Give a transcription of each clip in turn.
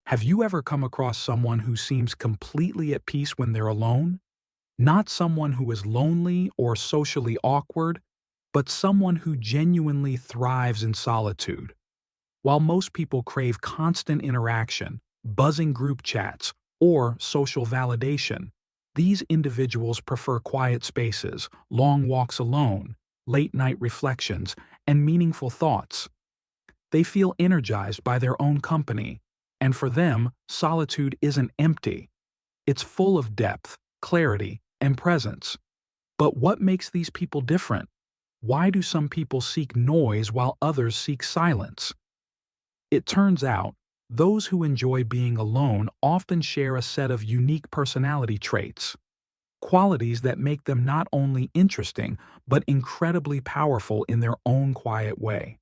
Have you ever come across someone who seems completely at peace when they're alone? Not someone who is lonely or socially awkward, but someone who genuinely thrives in solitude. While most people crave constant interaction, buzzing group chats, or social validation, these individuals prefer quiet spaces, long walks alone, late-night reflections, and meaningful thoughts. They feel energized by their own company, and for them, solitude isn't empty. It's full of depth, clarity, and presence. But what makes these people different? Why do some people seek noise while others seek silence? It turns out, those who enjoy being alone often share a set of unique personality traits, qualities that make them not only interesting, but incredibly powerful in their own quiet way.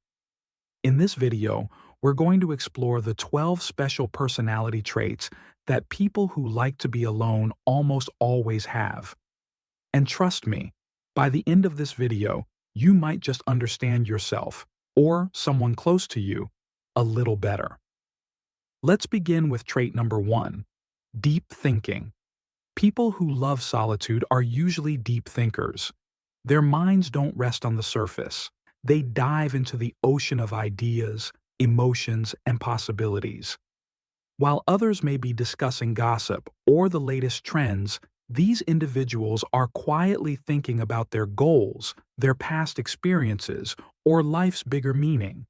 In this video, we're going to explore the 12 special personality traits that people who like to be alone almost always have. And trust me, by the end of this video, you might just understand yourself, or someone close to you, a little better. Let's begin with trait number 1, deep thinking. People who love solitude are usually deep thinkers. Their minds don't rest on the surface. They dive into the ocean of ideas, emotions, and possibilities. While others may be discussing gossip or the latest trends, these individuals are quietly thinking about their goals, their past experiences, or life's bigger meaning.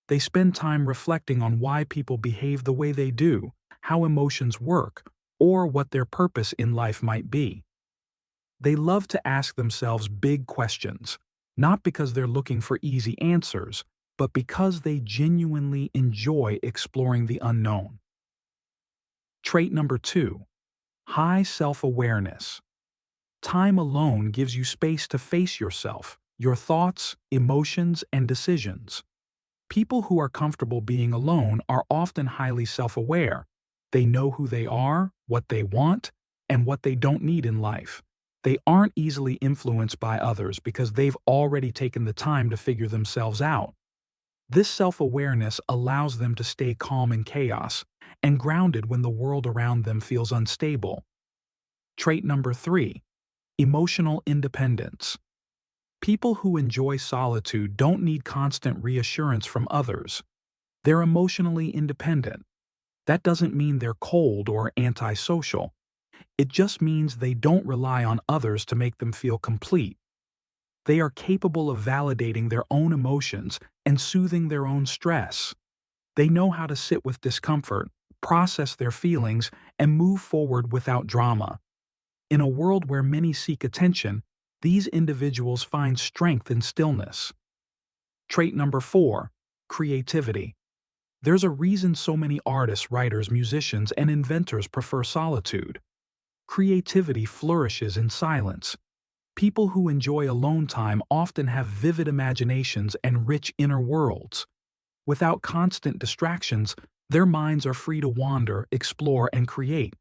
They spend time reflecting on why people behave the way they do, how emotions work, or what their purpose in life might be. They love to ask themselves big questions, not because they're looking for easy answers, but because they genuinely enjoy exploring the unknown. Trait number 2, high self-awareness. Time alone gives you space to face yourself, your thoughts, emotions, and decisions. People who are comfortable being alone are often highly self-aware. They know who they are, what they want, and what they don't need in life. They aren't easily influenced by others because they've already taken the time to figure themselves out. This self-awareness allows them to stay calm in chaos and grounded when the world around them feels unstable. Trait number 3, emotional independence. People who enjoy solitude don't need constant reassurance from others. They're emotionally independent. That doesn't mean they're cold or antisocial. It just means they don't rely on others to make them feel complete. They are capable of validating their own emotions and soothing their own stress. They know how to sit with discomfort, process their feelings, and move forward without drama. In a world where many seek attention, these individuals find strength in stillness. Trait number 4, creativity. There's a reason so many artists, writers, musicians, and inventors prefer solitude. Creativity flourishes in silence. People who enjoy alone time often have vivid imaginations and rich inner worlds. Without constant distractions, their minds are free to wander, explore, and create.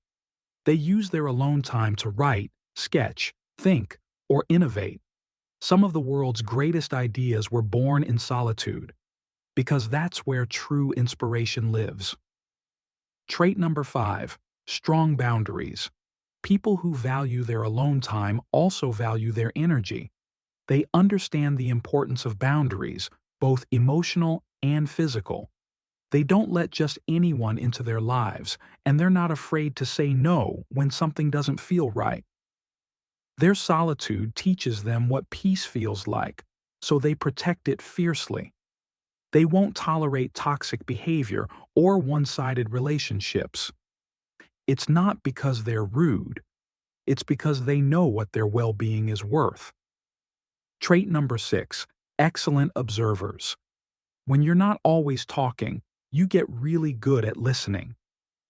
They use their alone time to write, sketch, think, or innovate. Some of the world's greatest ideas were born in solitude, because that's where true inspiration lives. Trait number 5, strong boundaries. People who value their alone time also value their energy. They understand the importance of boundaries, both emotional and physical. They don't let just anyone into their lives, and they're not afraid to say no when something doesn't feel right. Their solitude teaches them what peace feels like, so they protect it fiercely. They won't tolerate toxic behavior or one-sided relationships. It's not because they're rude. It's because they know what their well-being is worth. Trait number 6, excellent observers. When you're not always talking, you get really good at listening.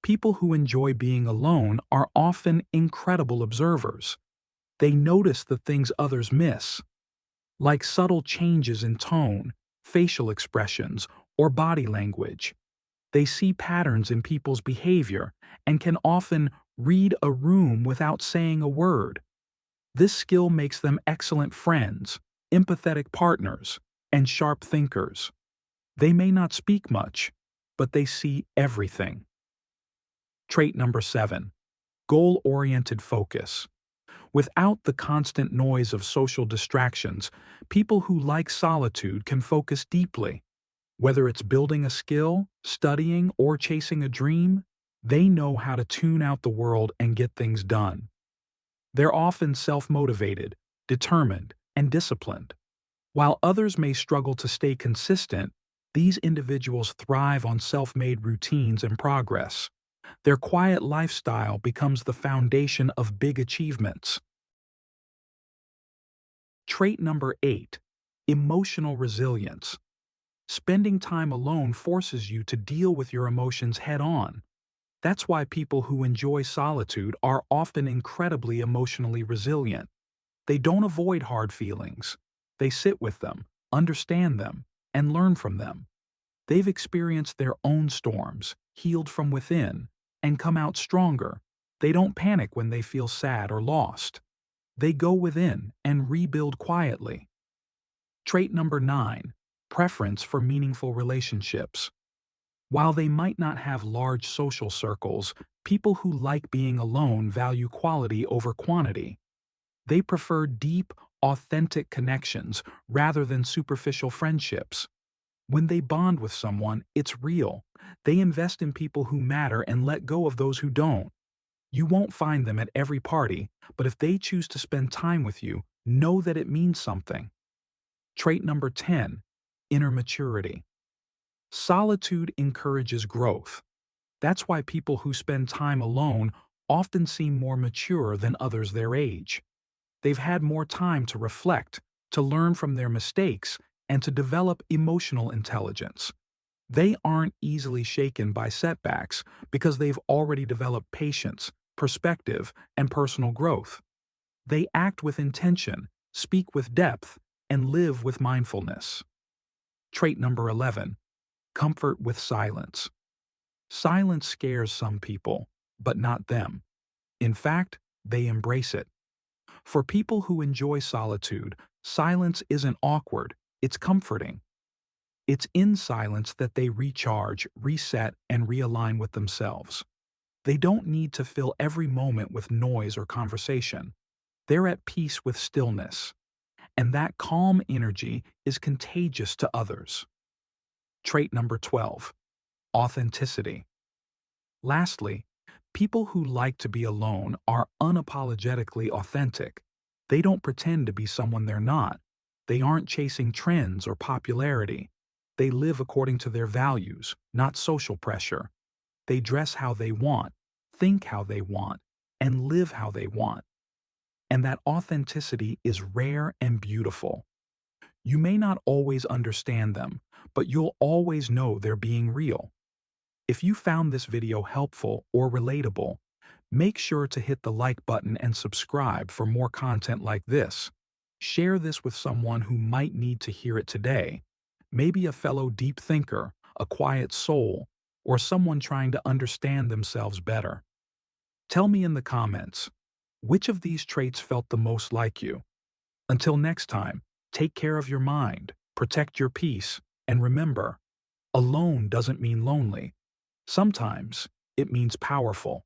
People who enjoy being alone are often incredible observers. They notice the things others miss, like subtle changes in tone, facial expressions, or body language. They see patterns in people's behavior and can often read a room without saying a word. This skill makes them excellent friends, empathetic partners, and sharp thinkers. They may not speak much, but they see everything. Trait number 7. Goal-oriented focus. Without the constant noise of social distractions, people who like solitude can focus deeply. Whether it's building a skill, studying, or chasing a dream, they know how to tune out the world and get things done. They're often self-motivated, determined, and disciplined. While others may struggle to stay consistent, these individuals thrive on self-made routines and progress. Their quiet lifestyle becomes the foundation of big achievements. Trait number 8. Emotional resilience. Spending time alone forces you to deal with your emotions head-on. That's why people who enjoy solitude are often incredibly emotionally resilient. They don't avoid hard feelings. They sit with them, understand them, and learn from them. They've experienced their own storms, healed from within, and come out stronger. They don't panic when they feel sad or lost. They go within and rebuild quietly. Trait number 9. Preference for meaningful relationships. While they might not have large social circles, people who like being alone value quality over quantity. They prefer deep, authentic connections rather than superficial friendships. When they bond with someone, it's real. They invest in people who matter and let go of those who don't. You won't find them at every party, but if they choose to spend time with you, know that it means something. Trait number 10. Inner maturity. Solitude encourages growth. That's why people who spend time alone often seem more mature than others their age. They've had more time to reflect, to learn from their mistakes, and to develop emotional intelligence. They aren't easily shaken by setbacks because they've already developed patience, perspective, and personal growth. They act with intention, speak with depth, and live with mindfulness. Trait number 11. Comfort with silence. Silence scares some people, but not them. In fact, they embrace it. For people who enjoy solitude, silence isn't awkward, it's comforting. It's in silence that they recharge, reset, and realign with themselves. They don't need to fill every moment with noise or conversation. They're at peace with stillness. And that calm energy is contagious to others. Trait number 12. Authenticity. Lastly, people who like to be alone are unapologetically authentic. They don't pretend to be someone they're not. They aren't chasing trends or popularity. They live according to their values, not social pressure. They dress how they want, think how they want, and live how they want. And that authenticity is rare and beautiful. You may not always understand them, but you'll always know they're being real. If you found this video helpful or relatable, make sure to hit the like button and subscribe for more content like this. Share this with someone who might need to hear it today, maybe a fellow deep thinker, a quiet soul, or someone trying to understand themselves better. Tell me in the comments, which of these traits felt the most like you? Until next time, take care of your mind, protect your peace, and remember, alone doesn't mean lonely. Sometimes it means powerful.